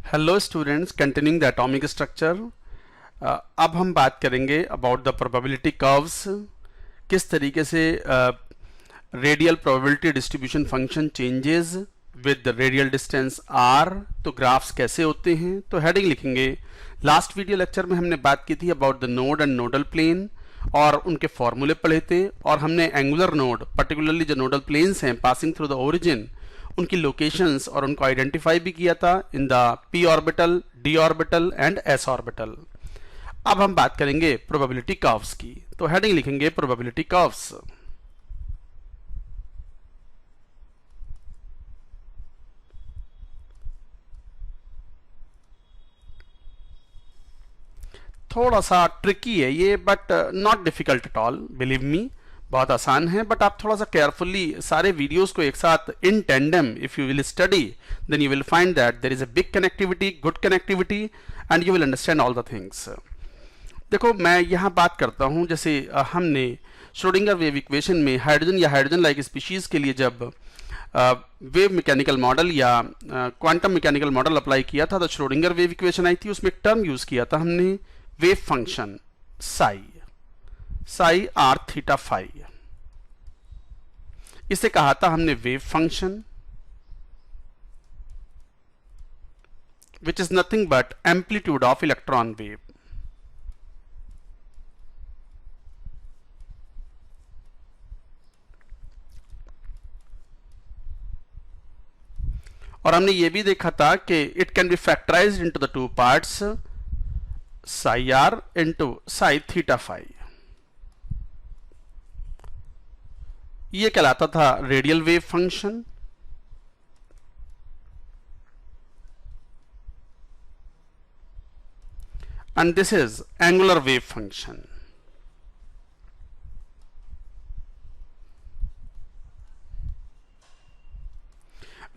Hello students, continuing the atomic structure. अब हम बात करेंगे अबाउट द प्रोबेबिलिटी कर्व्स। किस तरीके से radial probability distribution function changes with the radial distance r, तो ग्राफ्स कैसे होते हैं। तो हेडिंग लिखेंगे। लास्ट वीडियो लेक्चर में हमने बात की थी about the node and nodal plane और उनके फॉर्मूले पढ़े थे, और हमने एंगुलर नोड पर्टिकुलरली जो नोडल प्लेन्स हैं पासिंग थ्रू द ओरिजिन, उनकी लोकेशंस और उनको आइडेंटिफाई भी किया था in the p orbital, d orbital and s orbital. अब हम बात करेंगे प्रोबेबिलिटी कर्व्स की। तो हेडिंग लिखेंगे प्रोबेबिलिटी कर्व्स। थोड़ा सा ट्रिकी है ये, but not difficult at all, believe me. बहुत आसान है, बट आप थोड़ा सा केयरफुली सारे वीडियोस को एक साथ in tandem if you will study, then you will find that there is a big connectivity, good connectivity, and you will understand all the things. देखो, मैं यहाँ बात करता हूँ, जैसे हमने श्रोडिंगर वेव इक्वेशन में हाइड्रोजन या हाइड्रोजन लाइक स्पीशीज के लिए जब वेव मैकेनिकल मॉडल या क्वांटम मैकेनिकल मॉडल अप्लाई किया था, तो श्रोडिंगर वेव इक्वेशन आई थी। उसमें एक टर्म यूज किया था हमने, wave function psi r theta phi. इसे कहा था हमने wave function, which is nothing but amplitude of electron wave. और हमने ये भी देखा था कि it can be factorised into the two parts, psi r into psi theta phi. ये कहलाता था radial wave function. And this is angular wave function.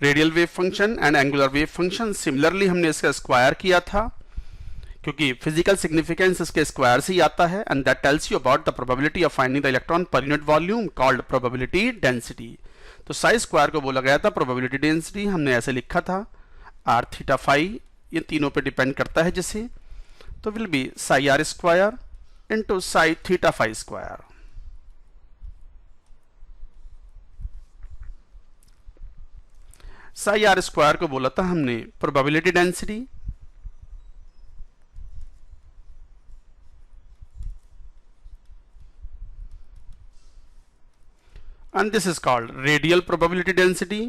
Radial wave function and angular wave function, similarly हमने इसका square किया था, क्योंकि physical significance इसके square से ही आता है, and that tells you about the probability of finding the electron per unit volume called probability density. तो साई स्क्वायर को बोला गया था प्रोबेबिलिटी डेंसिटी। हमने ऐसे लिखा था आर थीटा फाई, ये तीनों पे डिपेंड करता है जिसे, तो will be psi r square into psi theta phi square. Psi r square को बोला था हमने probability density, and this is called radial probability density.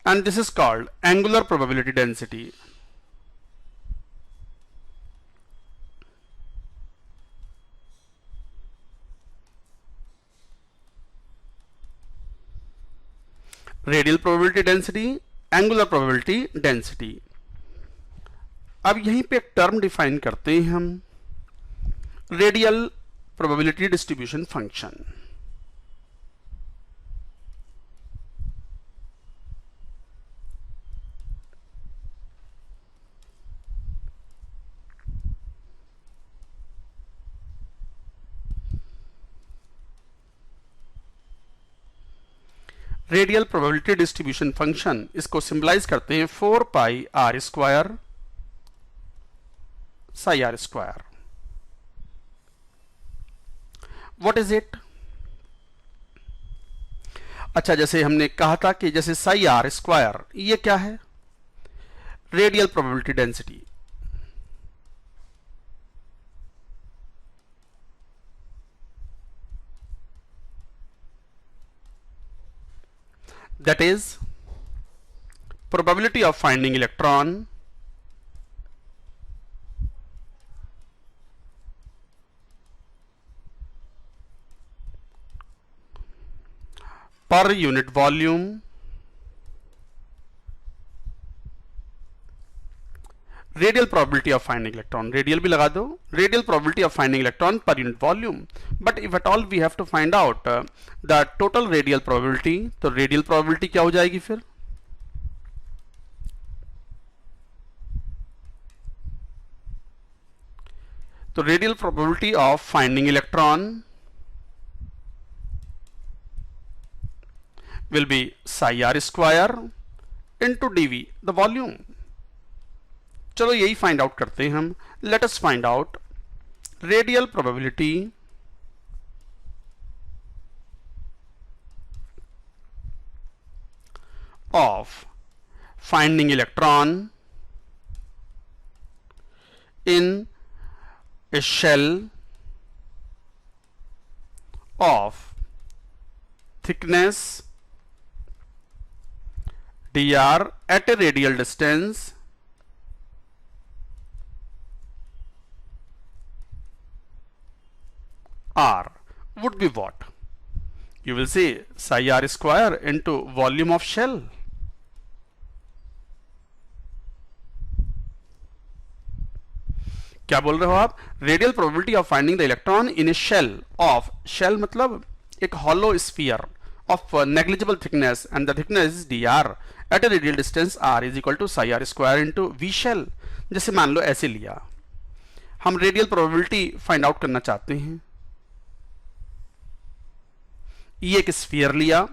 And this is called angular probability density. Radial probability density, angular probability density. अब यहीं पे एक term define करते हैं हम, radial probability distribution function. Radial probability distribution function, इसको symbolize करते हैं 4 pi r square psi r square. What is it? अच्छा, जैसे हमने कहा था कि जैसे साई आर स्क्वायर, ये क्या है? Radial probability density. that is probability of finding electron per unit volume radial probability of finding electron, radial भी लगा दो, radial probability of finding electron per unit volume. But if at all we have to find out the total radial probability, तो radial probability क्या हो जाएगी फिर? तो radial probability of finding electron will be psi r square into dv, the volume. चलो यही find out करते हैं हम. Let us find out radial probability of finding electron in a shell of thickness dr at a radial distance r would be what? You will say psi r square into volume of shell. क्या बोल रहे हो आप? Radial probability of finding the electron in a shell of, shell मतलब एक hollow sphere of negligible thickness and the thickness is d r at a radial distance r is equal to psi r square into v shell. जैसे मान लो ऐसे लिया, हम radial probability find out करना चाहते हैं. ये एक स्फीयर लिया,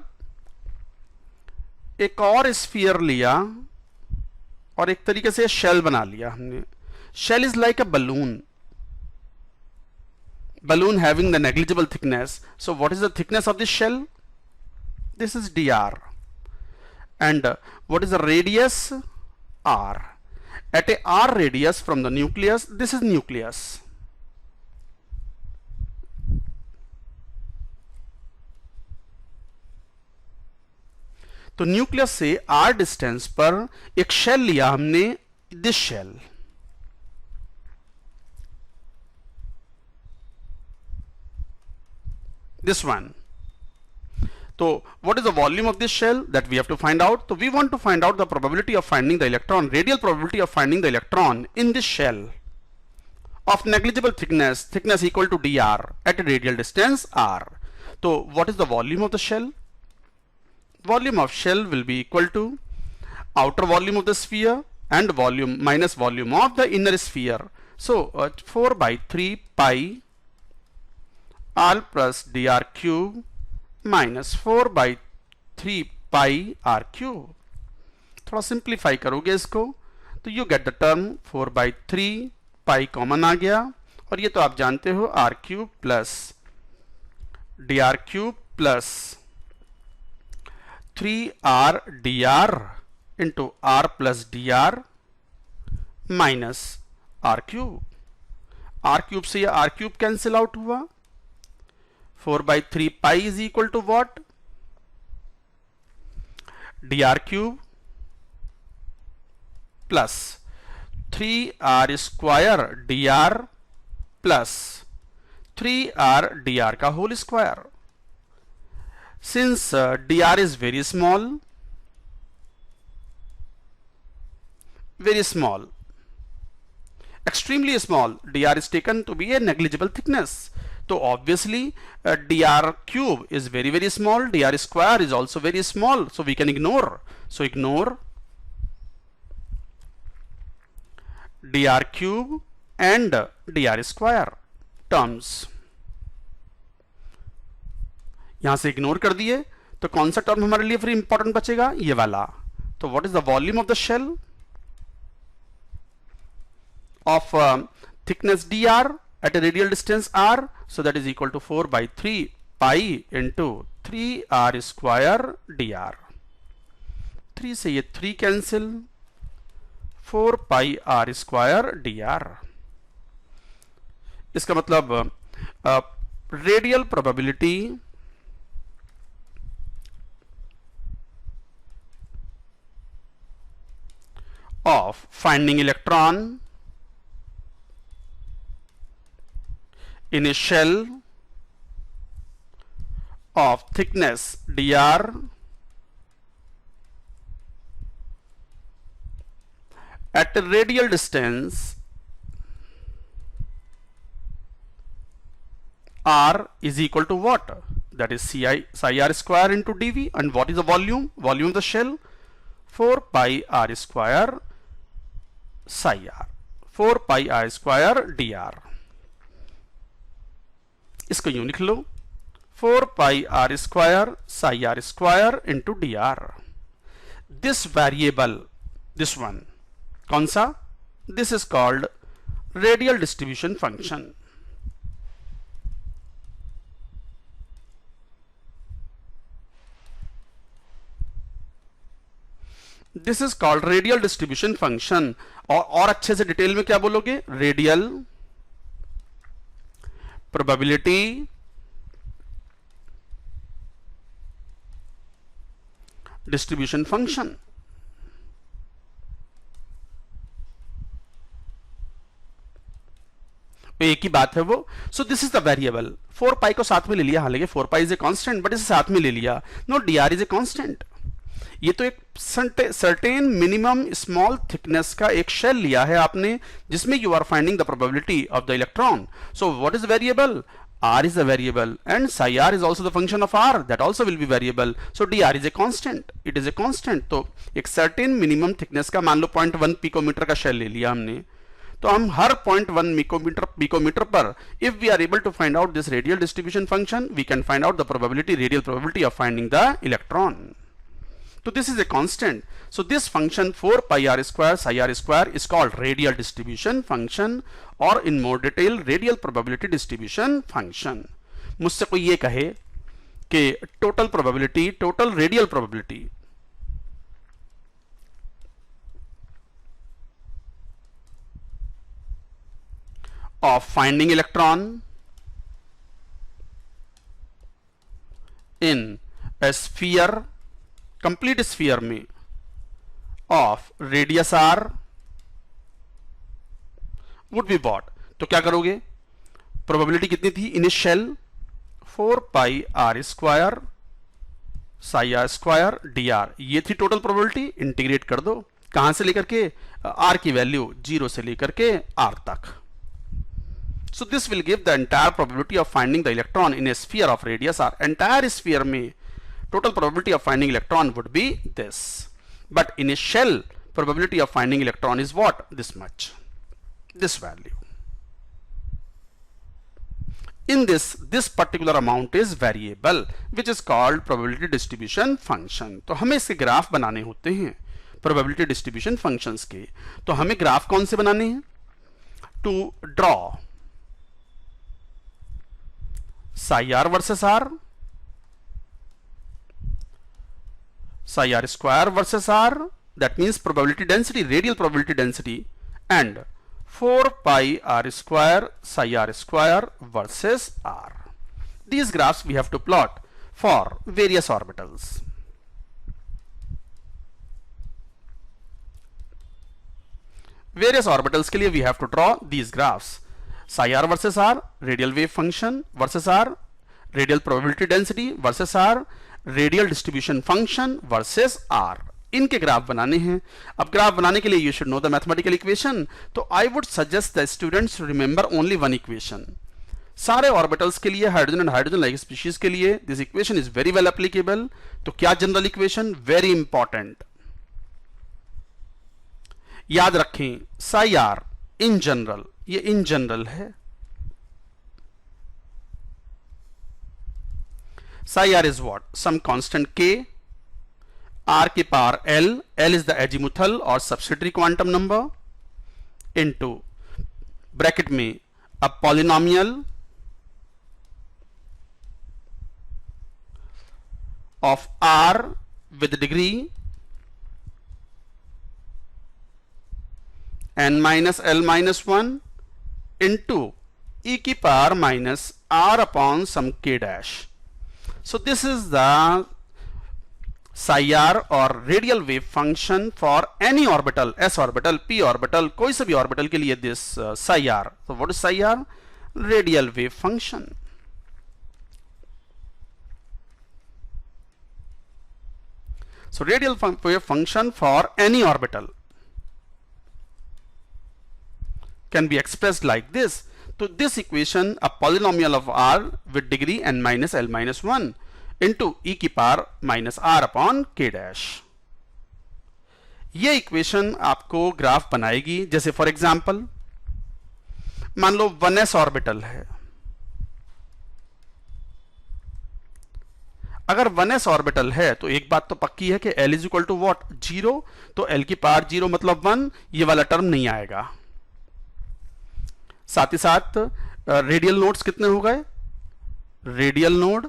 एक और स्फीयर लिया और एक तरीके से शेल बना लिया हमने. Shell is like a balloon having the negligible thickness. So what is the thickness of this shell? This is dr. And what is the radius? R. At a r radius from the nucleus, this is nucleus. तो nucleus से r distance पर एक shell लिया हमने, this shell. This one. So what is the volume of this shell that we have to find out? So we want to find out the probability of finding the electron, radial probability of finding the electron in this shell of negligible thickness, thickness equal to dr at a radial distance r. So what is the volume of the shell? Volume of shell will be equal to outer volume of the sphere and volume minus volume of the inner sphere. So 4 by 3 pi r plus dr cube minus 4 by 3 pi r cube. थोड़ा simplify करोगे इसको तो you get the term 4 by 3 pi common आ गया, और ये तो आप जानते हो r cube plus dr cube plus 3r dr into r plus dr minus r cube. r cube से यह r क्यूब कैंसिल आउट हुआ. 4 by 3 pi is equal to what? dr cube plus 3r square dr plus 3r dr का whole square. Since dr is very small, extremely small, dr is taken to be a negligible thickness. So obviously dr cube is very very small, dr square is also very small, so we can ignore. So ignore dr cube and dr square terms. यहां से ignore कर दिए तो कौन सा term हमारे लिए फिर इंपॉर्टेंट बचेगा? ये वाला. तो what is the volume of the shell of thickness dr at a radial distance r? So that is equal to 4 by 3 pi into 3r square dr. 3 से ये 3 cancel, 4 pi r square dr. इसका मतलब radial probability of finding electron in a shell of thickness dr at a radial distance r is equal to what? That is psi r square into dv. And what is the volume? Volume of the shell 4 pi r square psi r, 4 pi r square dr. इसको यूं लिख लो 4 pi r square psi r square into d r. This variable, this one कौन सा, this is called radial distribution function. This is called radial distribution function. और अच्छे से detail में क्या बोलोगे, रेडियल प्रोबेबिलिटी डिस्ट्रीब्यूशन फंक्शन। एक ही बात है वो। So this is the variable. 4 pi को साथ में ले लिया, हालांकि 4 pi is a constant, but इसे साथ में ले लिया। No, d r is a constant. ये तो एक सर्टेन मिनिमम स्मॉल थिकनेस का एक शेल लिया है आपने, जिसमें you are finding the probability of the electron. So what is variable, r is a variable and psi r is also the function of r, that also will be variable. So dr is a constant, it is a constant. तो एक certain minimum thickness का मान लो 0.1 picometre का shell ले लिया हमने, तो हम हर 0.1 पिकोमीटर पर if we are able to find out this radial distribution function, we can find out the probability, radial probability of finding the electron. So this is a constant. So this function 4 pi r square psi r square is called radial distribution function, or in more detail radial probability distribution function. मुझसे कोई ये कहे कि total probability, total radial probability of finding electron in a sphere, complete sphere में of radius r would be what? तो क्या करोगे, probability कितनी थी initial, 4 pi r square psi r square d r, ये थी टोटल प्रोबेबिलिटी। इंटीग्रेट कर दो, कहां से लेकर के, आर की वैल्यू 0 से लेकर के आर तक। So this will give the entire probability of finding the electron in a sphere of radius r. Entire sphere में total probability of finding electron would be this, but in a shell probability of finding electron is what? This much, this value. In this particular amount is variable, which is called probability distribution function. तो हमें इसके graph बनाने होते हैं probability distribution functions के। तो हमें graph कौन से बनाने हैं? To draw psi r versus r, psi r square versus r, that means probability density, radial probability density, and 4 pi r square psi r square versus r. These graphs we have to plot for various orbitals. Various orbitals के लिए we have to draw these graphs. Psi r versus r, radial wave function versus r, radial probability density versus r, radial distribution function versus r. इनके graph बनाने हैं। अब graph बनाने के लिए you should know the mathematical equation. तो I would suggest the students to remember only one equation. सारे orbitals के लिए, hydrogen and hydrogen like species के लिए this equation is very well applicable. तो क्या जनरल इक्वेशन, वेरी इंपॉर्टेंट, याद रखें, साई आर इन जनरल, ये इन जनरल है। Psi r is what, some constant k, r की power l, l is the azimuthal और subsidiary quantum number, into bracket में a polynomial of r with degree n minus l minus 1 into e की power minus r upon some k dash. So this is the psi r और radial wave function for any orbital, s orbital, p orbital, कोई से भी orbital के लिए this psi r. So what is psi r? Radial wave function. So radial wave function for any orbital can be expressed like this. So this equation, a polynomial of r with degree n minus l minus 1 into e की power minus r upon k dash. ये equation आपको graph बनाएगी। जैसे for example मान लो 1s orbital है, अगर 1s orbital है तो एक बात तो पक्की है कि l is equal to what 0, तो l की पावर 0 मतलब 1, ये वाला टर्म नहीं आएगा। साथ ही साथ रेडियल नोड्स कितने हो गए, रेडियल नोड,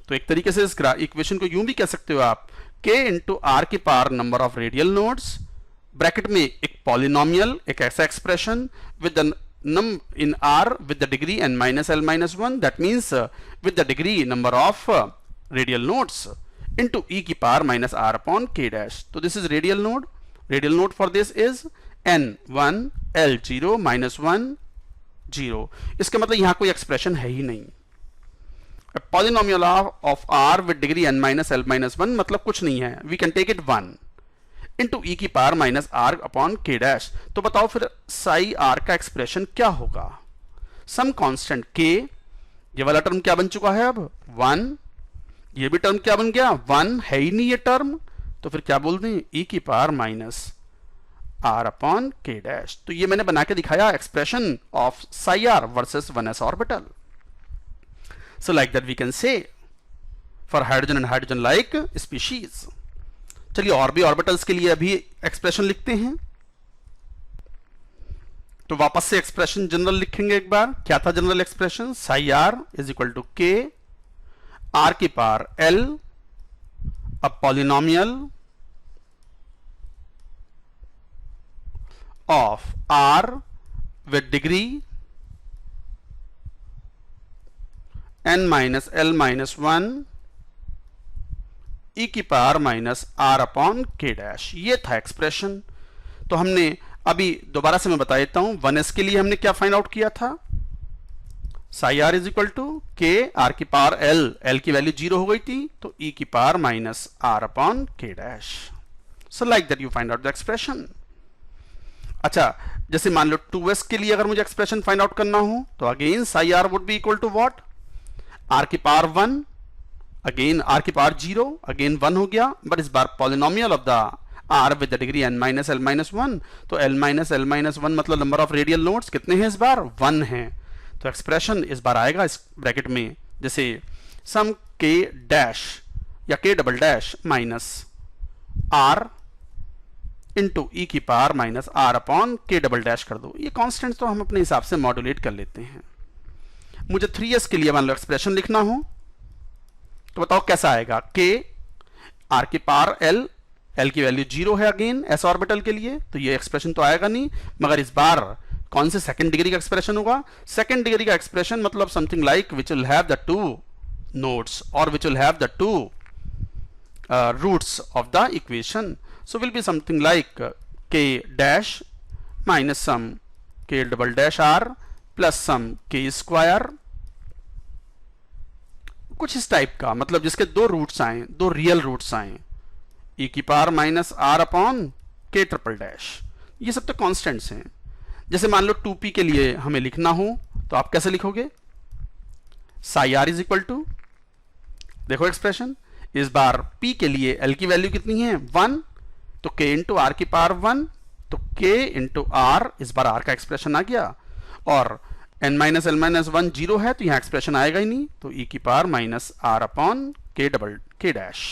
तो एक तरीके से इस इक्वेशन को यूं भी कह सकते हो आप, k इंटू आर की power number of radial nodes, bracket में एक पॉलिनोमियल, एक ऐसा expression with the num in r with the degree n minus l minus 1, that means with the degree number of radial nodes into e की power minus r upon k dash. तो this is radial node. Radial node for this is n1 l0 minus 1 0. इसका मतलब यहाँ कोई expression है ही नहीं। A polynomial of r with degree n minus l minus 1 मतलब कुछ नहीं है, we can take it 1 into e की power minus r upon k dash. तो बताओ फिर साई आर का एक्सप्रेशन क्या होगा, सम कांस्टेंट के, ये वाला टर्म क्या बन चुका है अब 1, ये भी टर्म क्या बन गया 1, है ही नहीं ये टर्म, तो फिर क्या बोल दें ई की power minus r upon k dash. तो ये मैंने बना के दिखाया expression of psi r versus 1s orbital. So like that we can say for hydrogen and hydrogen like species. चलिए और भी ऑर्बिटल्स के लिए अभी एक्सप्रेशन लिखते हैं। तो वापस से एक्सप्रेशन जनरल लिखेंगे एक बार। क्या था general expression, psi r is equal to k r की power l a polynomial of r with degree n minus l minus 1 e की power minus r upon k dash. ये था एक्सप्रेशन। तो हमने अभी दोबारा से मैं बता देता हूं, 1s के लिए हमने क्या फाइंड आउट किया था, psi r is equal to k r की पावर एल, एल की वैल्यू 0 हो गई थी, तो ई की power minus r upon k dash. So like that you find out the expression. अच्छा, जैसे मान लो 2s के लिए अगर मुझे एक्सप्रेशन फाइंड आउट करना हो, तो again psi r would be equal to what, r की पावर 1, अगेन आर की पावर 0, अगेन 1 हो गया, बट इस बार polynomial of the r with the degree n minus l minus 1, तो l माइनस एल माइनस 1 मतलब नंबर ऑफ रेडियल नोड्स कितने हैं इस बार 1 हैं। तो एक्सप्रेशन इस बार आएगा इस ब्रैकेट में जैसे सम k डैश या k double dash minus r into e की power minus r upon k double dash कर दो। ये कॉन्स्टेंट तो हम अपने हिसाब से मॉड्यूलेट कर लेते हैं। मुझे 3s के लिए मान लो एक्सप्रेशन लिखना हो, तो बताओ कैसा आएगा, k r की पावर l, l की वैल्यू 0 है अगेन s ऑर्बिटल के लिए, तो ये एक्सप्रेशन तो आएगा नहीं, मगर इस बार कौन से सेकंड डिग्री का एक्सप्रेशन होगा, सेकंड डिग्री का एक्सप्रेशन मतलब something like which will have the 2 nodes और which will have the 2 roots of the equation. So will be something like k dash minus some k double dash r plus some k square, कुछ इस type का, मतलब जिसके 2 roots आए, 2 real roots आए, ई की power minus r upon के triple dash. ये सब तो कॉन्स्टेंट्स हैं। जैसे मान लो 2p के लिए हमें लिखना हो, तो आप कैसे लिखोगे, psi r is equal to, देखो एक्सप्रेशन, इस बार p के लिए l की वैल्यू कितनी है 1, तो k इंटू आर की पावर 1, तो k इंटू आर, इस बार r का एक्सप्रेशन आ गया, और n माइनस एल माइनस 1 0 है, तो यहां एक्सप्रेशन आएगा ही नहीं, तो e की power minus r upon k double k dash.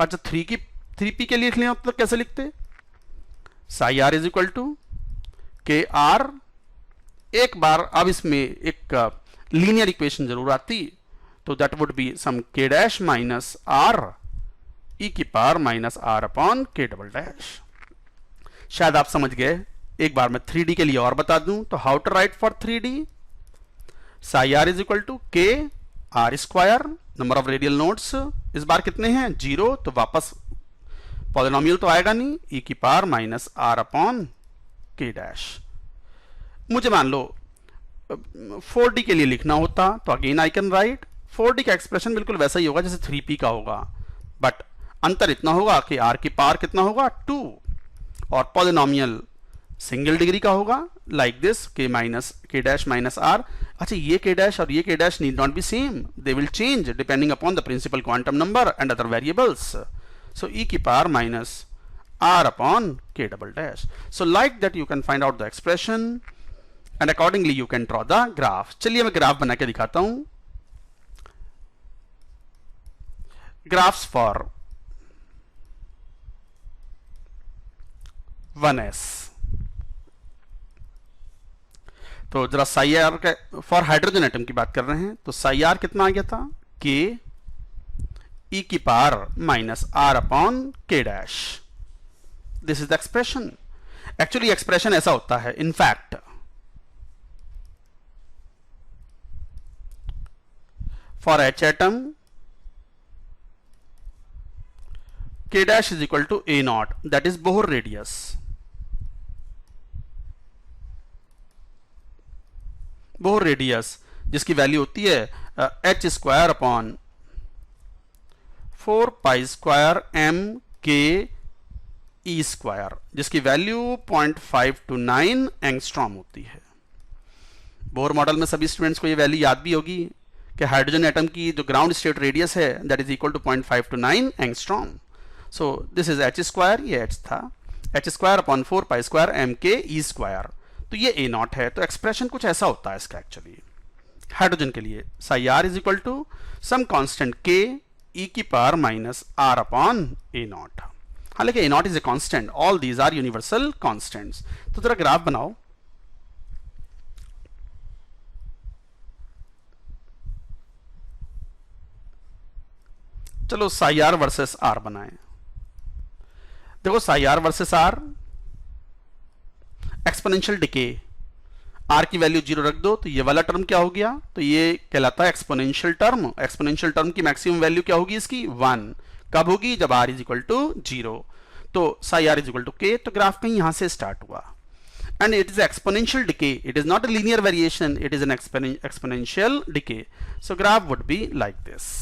अच्छा 3p के लिए लिख लें, तो कैसे लिखते, psi r is equal to k r, एक बार अब इसमें एक लीनियर इक्वेशन जरूर आती, तो दैट वुड बी सम के डैश माइनस आर ई की power minus r upon k double dash. शायद आप समझ गए। एक बार मैं 3D के लिए और बता दूं, तो how to write for 3D, psi r is equal to k r square, number of radial nodes इस बार कितने हैं 0, तो वापस पॉलिनोमियल तो आएगा नहीं, ई की power minus r upon k dash. मुझे मान लो 4D के लिए लिखना होता, तो again I can write 4D का एक्सप्रेशन बिल्कुल वैसा ही होगा जैसे 3p का होगा, बट अंतर इतना होगा कि r की पावर कितना होगा 2, और पॉलिनोमियल सिंगल डिग्री का होगा, like this k minus k dash minus r। अच्छा, ये k डैश और ये k dash need not be same, they will change depending upon the principal quantum number and other variables. So e की power minus r upon k double dash. So like that you can find out the expression and accordingly you can draw the graph. चलिए मैं graph बना के दिखाता हूं। Graphs for 1s। तो जरा psi R का फॉर हाइड्रोजन एटम की बात कर रहे हैं, तो साई आर कितना आ गया था, के ई की power minus r upon k dash. This is the expression. Actually expression ऐसा होता है, in fact for h atom k dash is equal to a nought, that is Bohr radius. Bohr radius जिसकी value होती है h square upon 4 pi square m k e square, जिसकी value 0.529 angstrom होती है। Bohr model में सभी students को ये वैल्यू याद भी होगी कि हाइड्रोजन एटम की जो ग्राउंड स्टेट रेडियस है that is equal to 0.529 angstrom. So this is h square, ये एच था, h square upon 4 pi square m k e square, तो ये ए नॉट है। तो एक्सप्रेशन कुछ ऐसा होता है इसका एक्चुअली हाइड्रोजन के लिए, psi r is equal to some constant k e की power minus r upon a naught. हालांकि a naught is a constant, all these are universal constants. तो जरा ग्राफ बनाओ। चलो साई आर वर्सेस आर बनाएं। देखो psi r versus r, exponential decay, r की value 0 रख दो तो ये वाला टर्म क्या हो गया, तो ये कहलाता है एक्सपोनेंशियल टर्म। एक्सपोनेंशियल टर्म की मैक्सिमम वैल्यू क्या होगी इसकी, 1। कब होगी, जब आर इज इक्वल टू 0। तो psi r is equal to k, तो ग्राफ कहीं यहां से स्टार्ट हुआ and it is exponential decay, it is not a linear variation, it is an exponential decay. So graph would be like this,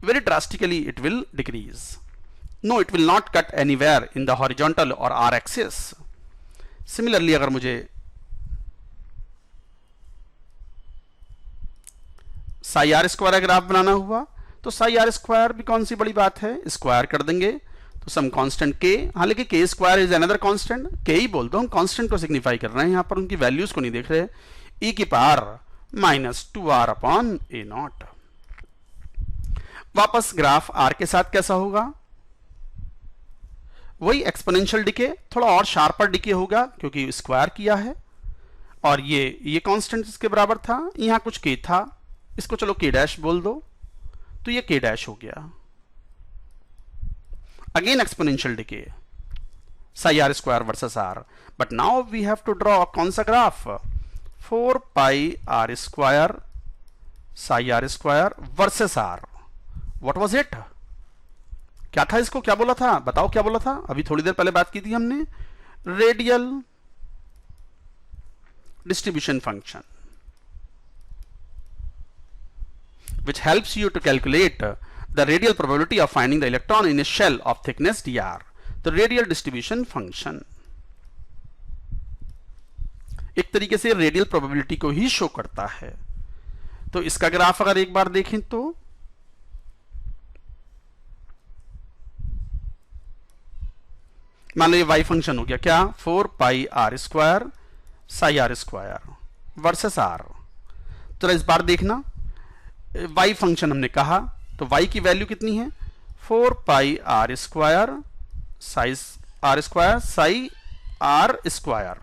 very drastically it will decrease. No, it will not cut anywhere in the horizontal or r axis. Similarly अगर मुझे Sai r square का graph बनाना हुआ तो psi r square भी कौन सी बड़ी बात है, स्क्वायर कर देंगे तो सम कांस्टेंट के, हालांकि के स्क्वायर इज अनदर कांस्टेंट, के ही बोल दो, हम कांस्टेंट को सिग्निफाई कर रहे हैं यहां पर, उनकी वैल्यूज को नहीं देख रहे, ई की power minus 2r upon a not. वापस ग्राफ आर के साथ कैसा होगा, वही एक्सपोनेंशियल डिके, थोड़ा और शार्पर डिके होगा क्योंकि स्क्वायर किया है, और ये कांस्टेंट इसके बराबर था, यहां कुछ के था, इसको चलो के डैश बोल दो, तो ये के डैश हो गया। Again exponential decay, psi r square versus r, but now we have to draw कौन सा graph, 4 pi r square psi r square versus r. What was it, क्या था, इसको क्या बोला था, बताओ क्या बोला था, अभी थोड़ी देर पहले बात की थी हमने, radial distribution function which helps you to calculate the radial probability of finding the electron in a shell of thickness dr. तो रेडियल डिस्ट्रीब्यूशन फंक्शन एक तरीके से रेडियल प्रोबेबिलिटी को ही शो करता है। तो इसका ग्राफ अगर एक बार देखें तो मान लो ये y फंक्शन हो गया क्या, 4 pi r square psi r square versus r. तो इस बार देखना y फंक्शन हमने कहा तो y की वैल्यू कितनी है, 4 pi r square psi r square psi r square,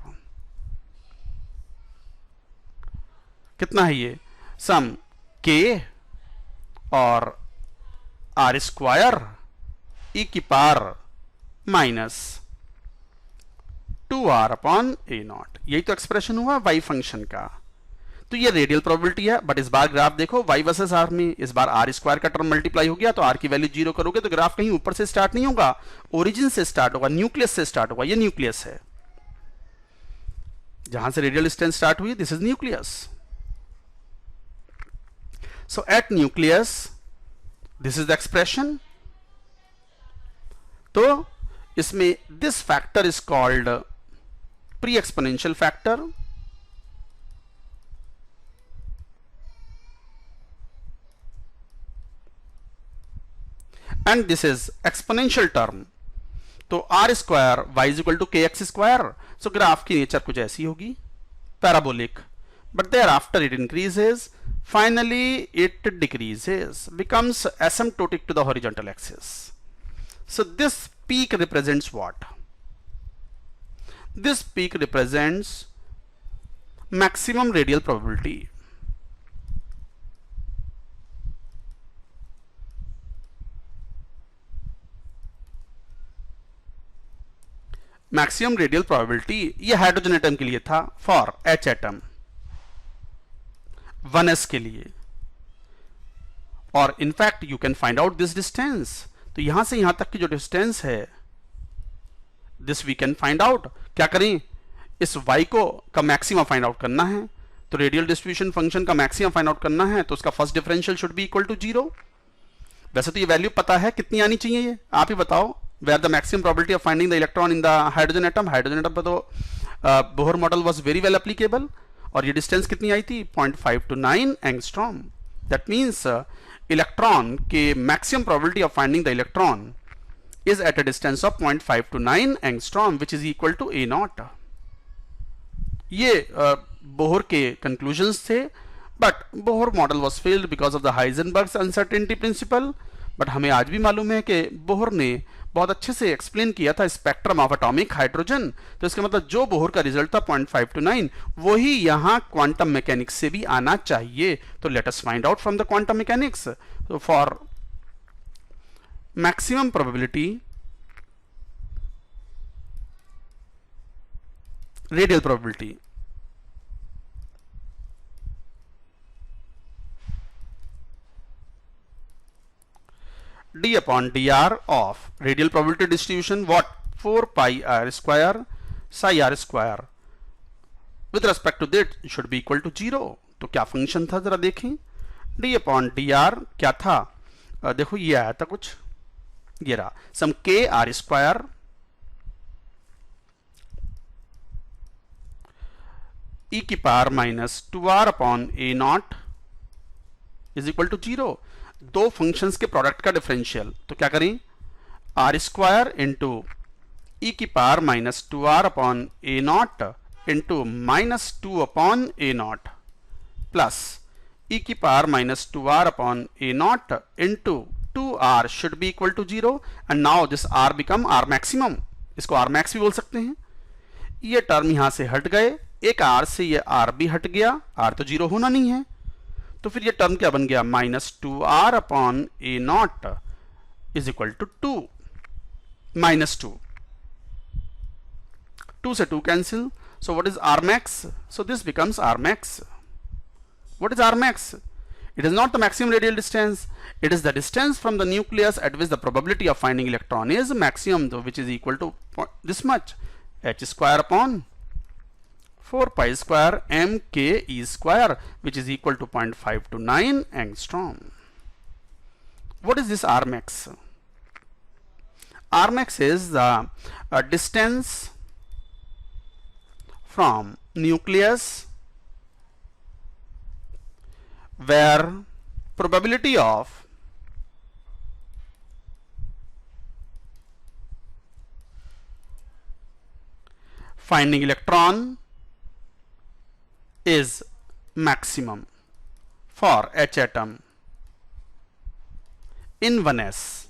कितना है ये, सम k और आर स्क्वायर ई की power minus 2r upon a naught. यही तो एक्सप्रेशन हुआ y फंक्शन का। तो ये रेडियल प्रोबेबिलिटी है, बट इस बार ग्राफ देखो y वर्सेस r में, इस बार आर स्क्वायर का टर्म मल्टीप्लाई हो गया तो r की वैल्यू 0 करोगे तो ग्राफ कहीं ऊपर से स्टार्ट नहीं होगा, ओरिजिन से स्टार्ट होगा, न्यूक्लियस से स्टार्ट होगा। ये न्यूक्लियस है, जहां से रेडियल डिस्टेंस स्टार्ट हुई, this is nucleus. So at nucleus this is the expression. तो इसमें this factor is called pre exponential factor, and this is exponential term. तो r square y is equal to k x square. So graph की nature कुछ ऐसी होगी, parabolic, but thereafter it increases, finally it decreases, becomes asymptotic to the horizontal axis. So this peak represents what? This peak represents maximum radial probability. Maximum radial probability ये hydrogen atom के लिए था for H atom 1s के लिए, और in fact you can find out this distance. तो यहां से यहां तक की जो डिस्टेंस है this we can find out. क्या करें, इस y को का मैक्सिमम फाइंड आउट करना है, तो रेडियल डिस्ट्रीब्यूशन फंक्शन का मैक्सिमम फाइंड आउट करना है, तो उसका first differential should be equal to 0. वैसे तो ये वैल्यू पता है कितनी आनी चाहिए, ये आप ही बताओ. where the maximum probability of finding the electron in the hydrogen atom पर तो Bohr model was very well applicable, और ये डिस्टेंस कितनी आई थी 0.5 to 9 angstrom. That means electron के maximum probability of finding the electron is at a distance of 0.5 to 9 angstrom, which is equal to a naught. ये Bohr के conclusions थे, but Bohr model was failed because of the Heisenberg's uncertainty principle. But हमें आज भी मालूम है कि Bohr ने बहुत अच्छे से एक्सप्लेन किया था स्पेक्ट्रम ऑफ एटॉमिक हाइड्रोजन. तो इसका मतलब जो बोहर का रिजल्ट था 0.5 to 9 वही यहां क्वांटम मैकेनिक्स से भी आना चाहिए. तो let us find out from the quantum mechanics. तो for maximum probability radial probability d upon dr of radial probability distribution what 4 pi r square psi r square with respect to that should be equal to 0. तो क्या function था जरा देखें. d upon dr क्या था, देखो ये आया था कुछ, ये रहा some k r square e की power minus 2r upon a nought is equal to 0. दो फंक्शंस के प्रोडक्ट का डिफरेंशियल. तो क्या करें, r स्क्वायर इंटू e की power minus 2r upon a not into minus 2 upon a not plus e की power minus 2r upon a not into 2r should be equal to 0 and now this r become r maximum. इसको r max भी बोल सकते हैं. ये term यहां से हट गए, एक r से ये r भी हट गया, r तो 0 होना नहीं है. तो फिर ये टर्म क्या बन गया, minus 2r upon a nought is equal to 2 minus 2. 2 से 2 cancel. So what is r max? So this becomes r max. What is r max? It is not the maximum radial distance. It is the distance from the nucleus at which the probability of finding electron is maximum, which is equal to this much, h square upon 4 pi square m k e square, which is equal to 0.5 to 9 angstrom. What is this r max? R max is the distance from nucleus where probability of finding electron is maximum for H atom in 1s,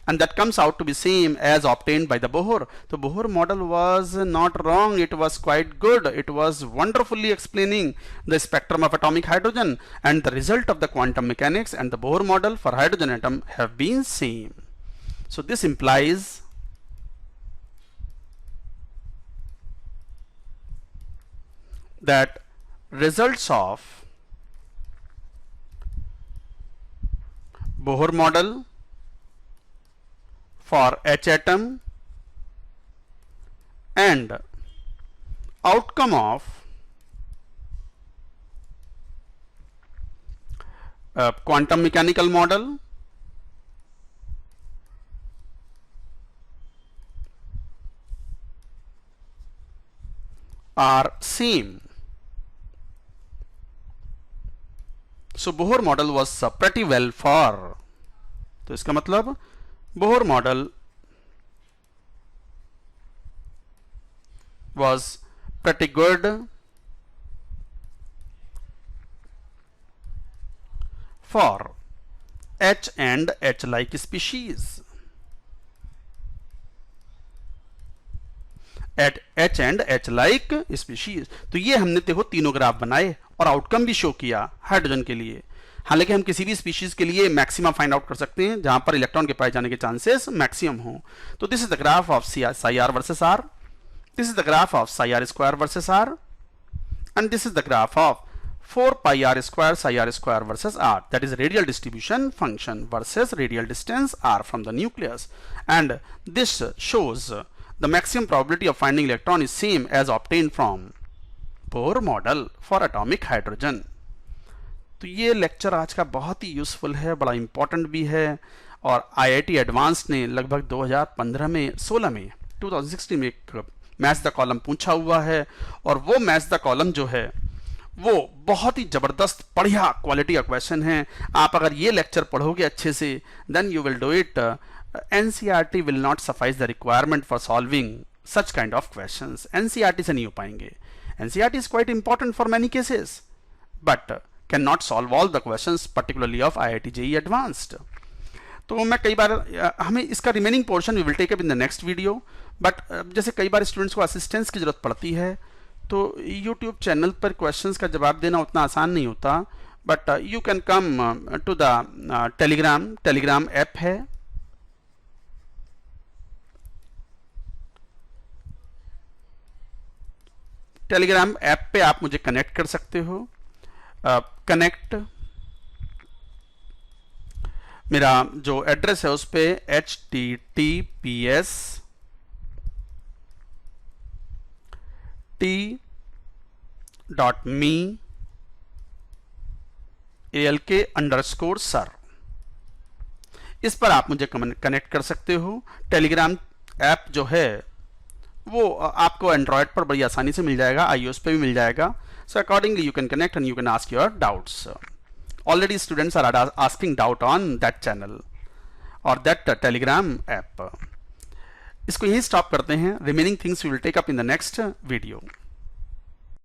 and that comes out to be same as obtained by the Bohr. The Bohr model was not wrong, it was quite good, it was wonderfully explaining the spectrum of atomic hydrogen, and the result of the quantum mechanics and the Bohr model for hydrogen atom have been same. So this implies that results of Bohr model for H atom and outcome of quantum mechanical model are same. So Bohr model was pretty well for, तो इसका मतलब Bohr model was pretty good for H and H-like species. At H and H-like species. तो ये हमने देखो तीनों graph बनाए और आउटकम भी शो किया हाइड्रोजन के लिए। हालांकि हम किसी भी स्पीशीज के लिए मैक्सिमा फाइंड आउट कर सकते हैं जहां पर इलेक्ट्रॉन के पाए जाने के चांसेस मैक्सिमम हो। तो this is the graph of psi r versus r, this is the graph of psi r square versus r, and this is the graph of 4 pi r square psi r square versus r, that is radial distribution function versus radial distance r from the nucleus, and this shows the maximum probability of finding electron is same as obtained from Bohr model for atomic hydrogen. तो ये lecture आज का बहुत ही useful है, बड़ा important भी है, और IIT एडवांस ने लगभग 2015 में 2016 में एक मैच द कॉलम पूछा हुआ है, और वो मैच द कॉलम जो है वो बहुत ही जबरदस्त बढ़िया क्वालिटी का क्वेश्चन है। आप अगर ये लेक्चर पढ़ोगे अच्छे से, then you will do it. NCERT will not suffice the requirement for solving such kind of questions. NCERT से नहीं हो पाएंगे। NCERT is quite important for many cases but can not solve all the questions particularly of IIT JEE advanced. तो मैं कई बार हमें इसका remaining portion we will take up in the next video, but जैसे कई बार स्टूडेंट्स को assistance की जरूरत पड़ती है, तो YouTube चैनल पर क्वेश्चंस का जवाब देना उतना आसान नहीं होता, but you can come to the Telegram app है, टेलीग्राम ऐप पे आप मुझे कनेक्ट कर सकते हो। कनेक्ट मेरा जो एड्रेस है उस पे https://t.me/alk_sir, इस पर आप मुझे कनेक्ट कर सकते हो। टेलीग्राम ऐप जो है वो आपको एंड्रॉयड पर बड़ी आसानी से मिल जाएगा, iOS पे भी मिल जाएगा। So accordingly you can connect and you can ask your doubts. Already students are asking doubt on that channel or that Telegram app. इसको यही स्टॉप करते हैं। Remaining things we will take up in the next video.